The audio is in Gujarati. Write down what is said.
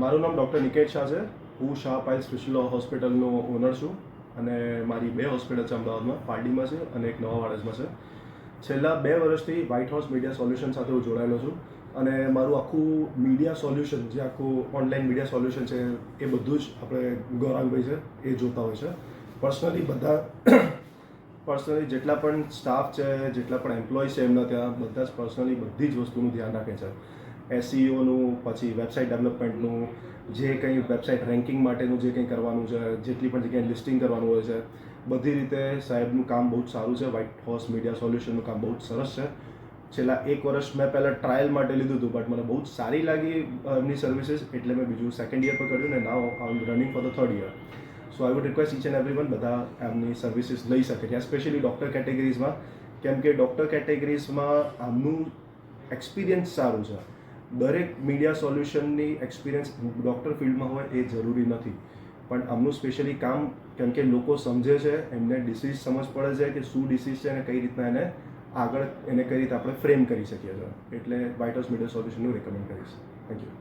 મારું નામ ડૉક્ટર નિકેત શાહ છે. હું શાહ પાયલ સ્પેશિયલ હોસ્પિટલનો ઓનર છું અને મારી 2 હોસ્પિટલ છે અમદાવાદમાં, પારડીમાં છે અને એક નવા વાડજમાં છે. છેલ્લા 2 વર્ષથી વ્હાઇટ હાઉસ મીડિયા સોલ્યુશન સાથે હું જોડાયેલો છું અને મારું આખું મીડિયા સોલ્યુશન, જે આખું ઓનલાઈન મીડિયા સોલ્યુશન છે, એ બધું જ આપણે ગૌરાંગભાઈ છે એ જોતા હોય છે. પર્સનલી જેટલા પણ સ્ટાફ છે, જેટલા પણ એમ્પ્લોય છે એમના ત્યાં, બધા જ પર્સનલી બધી જ વસ્તુનું ધ્યાન રાખે છે. SEOનું, પછી વેબસાઇટ ડેવલપમેન્ટનું, જે કંઈ વેબસાઇટ રેન્કિંગ માટેનું જે કંઈ કરવાનું છે, જેટલી પણ જગ્યાએ લિસ્ટિંગ કરવાનું હોય છે, બધી રીતે સાહેબનું કામ બહુ જ સારું છે. વ્હાઇટ હાઉસ મીડિયા સોલ્યુશનનું કામ બહુ જ સરસ છે. છેલ્લા 1 વર્ષ મેં પહેલાં ટ્રાયલ માટે લીધું હતું, બટ મને બહુ જ સારી લાગી એમની સર્વિસીસ, એટલે મેં બીજું 2nd યર પર કર્યું ને now I am running for the 3rd year. So I would request each and everyone, બધા એમની સર્વિસીસ લઈ શકે છે, સ્પેશિયલી ડૉક્ટર કેટેગરીઝમાં, કેમ કે ડૉક્ટર કેટેગરીઝમાં આમનું એક્સપિરિયન્સ સારું છે. દરેક મીડિયા સોલ્યુશનની એક્સપિરિયન્સ ડૉક્ટર ફિલ્ડમાં હોય એ જરૂરી નથી, પણ આમનું સ્પેશિયલી કામ, કેમ કે લોકો સમજે છે, એમને ડિસીઝ સમજ પડે છે કે શું ડિસીઝ છે અને કઈ રીતના એને આગળ, એને કઈ રીતે આપણે ફ્રેમ કરી શકીએ છીએ. એટલે વ્હાઇટ હાઉસ મીડિયા સોલ્યુશનનું રેકમેન્ડ કરીશ. Thank you.